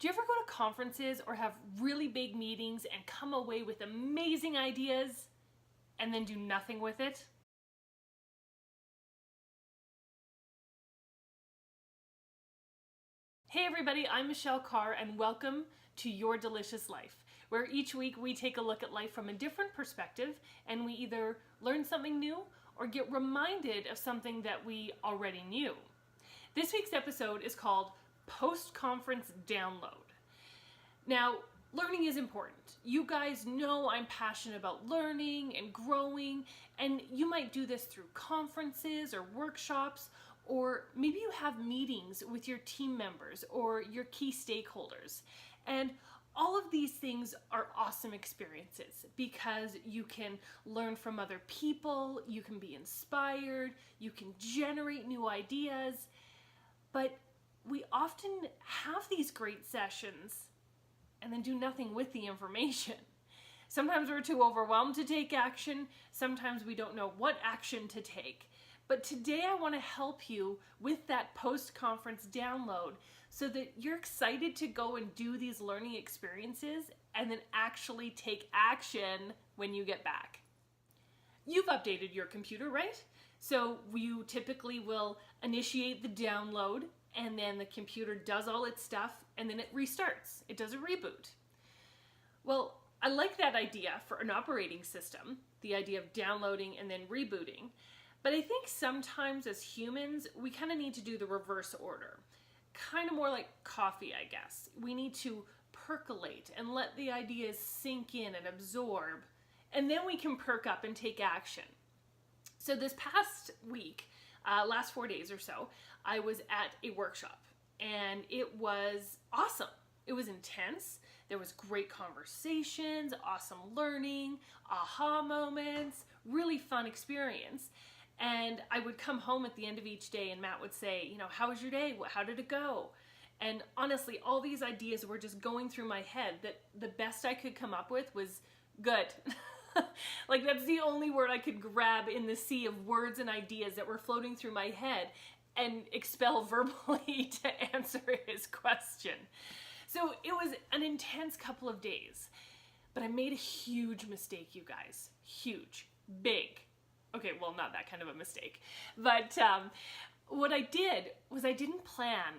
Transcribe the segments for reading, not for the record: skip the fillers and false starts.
Do you ever go to conferences or have really big meetings and come away with amazing ideas and then do nothing with it? Hey everybody, I'm Michelle Carre and welcome to Your Delicious Life, where each week we take a look at life from a different perspective and we either learn something new or get reminded of something that we already knew. This week's episode is called Post-Conference Download. Now, learning is important. You guys know I'm passionate about learning and growing, and you might do this through conferences or workshops, or maybe you have meetings with your team members or your key stakeholders. And all of these things are awesome experiences because you can learn from other people, you can be inspired, you can generate new ideas, but we often have these great sessions and then do nothing with the information. Sometimes we're too overwhelmed to take action. Sometimes we don't know what action to take. But today I want to help you with that post-conference download so that you're excited to go and do these learning experiences and then actually take action when you get back. You've updated your computer, right? So you typically will initiate the download and then the computer does all its stuff and then it restarts. It does a reboot. Well, I like that idea for an operating system, the idea of downloading and then rebooting. But I think sometimes as humans, we kind of need to do the reverse order. Kind of more like coffee, I guess. We need to percolate and let the ideas sink in and absorb, and then we can perk up and take action. So this past week, last 4 days or so, I was at a workshop and it was awesome. It was intense. There was great conversations, awesome learning, aha moments, really fun experience. And I would come home at the end of each day and Matt would say, how was your day? How did it go? And honestly, all these ideas were just going through my head that the best I could come up with was good. Like that's the only word I could grab in the sea of words and ideas that were floating through my head and expel verbally to answer his question. So it was an intense couple of days, but I made a huge mistake, you guys. Huge, big. Okay, well, not that kind of a mistake. But what I did was I didn't plan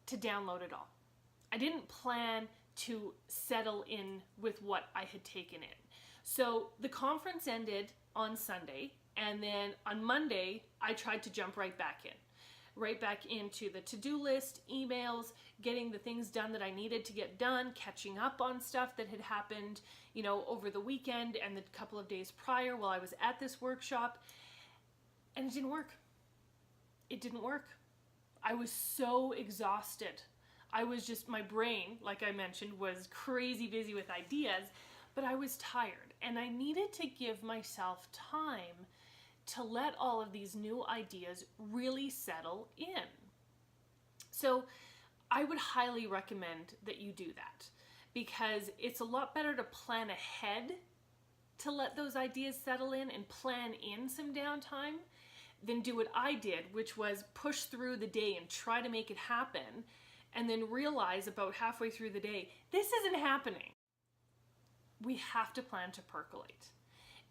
to download it all. I didn't plan to settle in with what I had taken in. So the conference ended on Sunday, and then on Monday, I tried to jump right back into the to-do list, emails, getting the things done that I needed to get done, catching up on stuff that had happened, over the weekend and the couple of days prior while I was at this workshop, and it didn't work. It didn't work. I was so exhausted. My brain, like I mentioned, was crazy busy with ideas, but I was tired and I needed to give myself time to let all of these new ideas really settle in. So I would highly recommend that you do that because it's a lot better to plan ahead to let those ideas settle in and plan in some downtime than do what I did, which was push through the day and try to make it happen and then realize about halfway through the day, this isn't happening. We have to plan to percolate.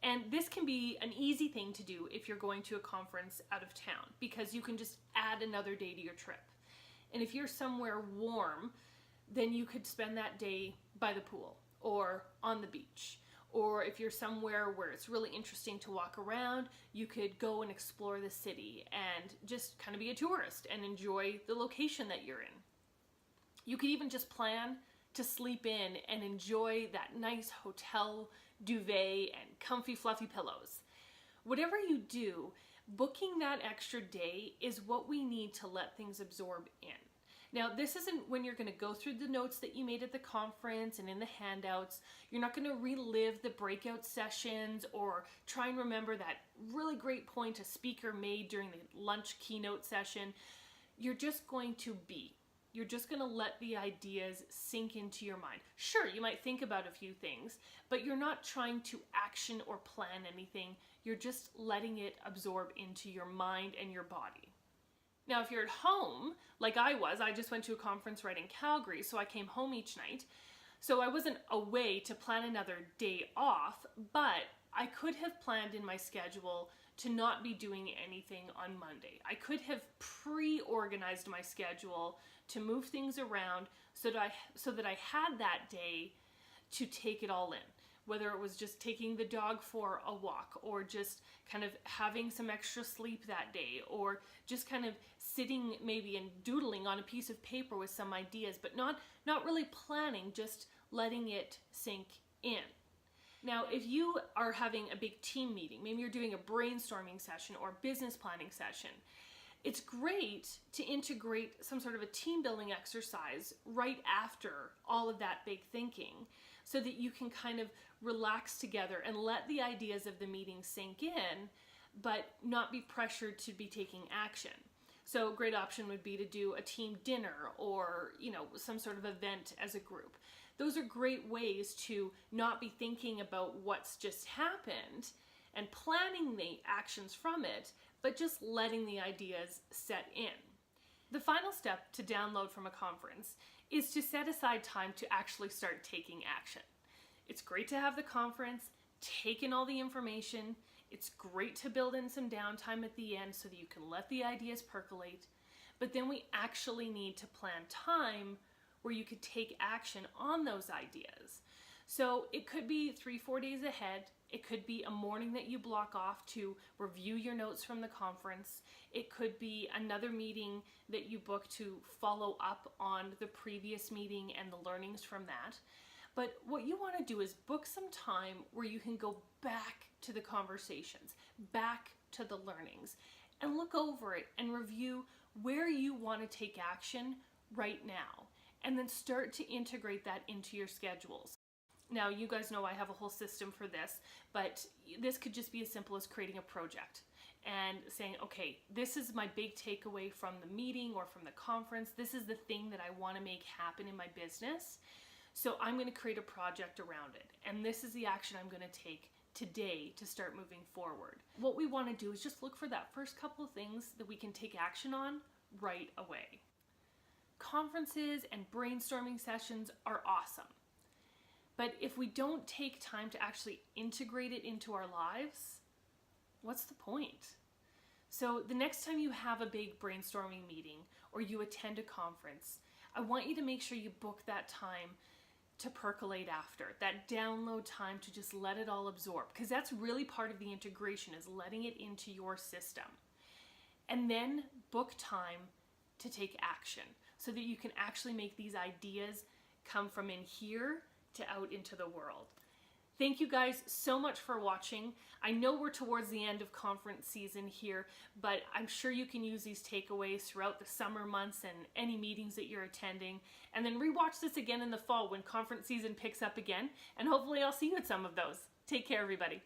And this can be an easy thing to do if you're going to a conference out of town because you can just add another day to your trip. And if you're somewhere warm, then you could spend that day by the pool or on the beach. Or if you're somewhere where it's really interesting to walk around, you could go and explore the city and just kind of be a tourist and enjoy the location that you're in. You could even just plan to sleep in and enjoy that nice hotel duvet and comfy fluffy pillows. Whatever you do, booking that extra day is what we need to let things absorb in. Now, this isn't when you're going to go through the notes that you made at the conference and in the handouts. You're not going to relive the breakout sessions or try and remember that really great point a speaker made during the lunch keynote session. You're just going to be. You're just going to let the ideas sink into your mind. Sure, you might think about a few things, but you're not trying to action or plan anything. You're just letting it absorb into your mind and your body. Now, if you're at home, like I was, I just went to a conference right in Calgary, so I came home each night. So I wasn't away to plan another day off, but I could have planned in my schedule to not be doing anything on Monday. I could have pre-organized my schedule to move things around so that I had that day to take it all in. Whether it was just taking the dog for a walk, or just kind of having some extra sleep that day, or just kind of sitting maybe and doodling on a piece of paper with some ideas, but not really planning, just letting it sink in. Now, if you are having a big team meeting, maybe you're doing a brainstorming session or business planning session, it's great to integrate some sort of a team building exercise right after all of that big thinking, so that you can kind of relax together and let the ideas of the meeting sink in, but not be pressured to be taking action. So a great option would be to do a team dinner, or some sort of event as a group. Those are great ways to not be thinking about what's just happened and planning the actions from it, but just letting the ideas set in. The final step to download from a conference is to set aside time to actually start taking action. It's great to have the conference, take in all the information. It's great to build in some downtime at the end so that you can let the ideas percolate. But then we actually need to plan time where you could take action on those ideas. So it could be 3-4 days ahead. It could be a morning that you block off to review your notes from the conference. It could be another meeting that you book to follow up on the previous meeting and the learnings from that. But what you want to do is book some time where you can go back to the conversations, back to the learnings, and look over it and review where you want to take action right now, and then start to integrate that into your schedules. Now, you guys know I have a whole system for this, but this could just be as simple as creating a project and saying, okay, this is my big takeaway from the meeting or from the conference. This is the thing that I want to make happen in my business. So I'm going to create a project around it. And this is the action I'm going to take today to start moving forward. What we want to do is just look for that first couple of things that we can take action on right away. Conferences and brainstorming sessions are awesome. But if we don't take time to actually integrate it into our lives, what's the point? So the next time you have a big brainstorming meeting or you attend a conference, I want you to make sure you book that time to percolate after, that download time to just let it all absorb, because that's really part of the integration, is letting it into your system. And then book time to take action so that you can actually make these ideas come from in here to out into the world. Thank you guys so much for watching. I know we're towards the end of conference season here, but I'm sure you can use these takeaways throughout the summer months and any meetings that you're attending. And then rewatch this again in the fall when conference season picks up again, and hopefully I'll see you at some of those. Take care, everybody.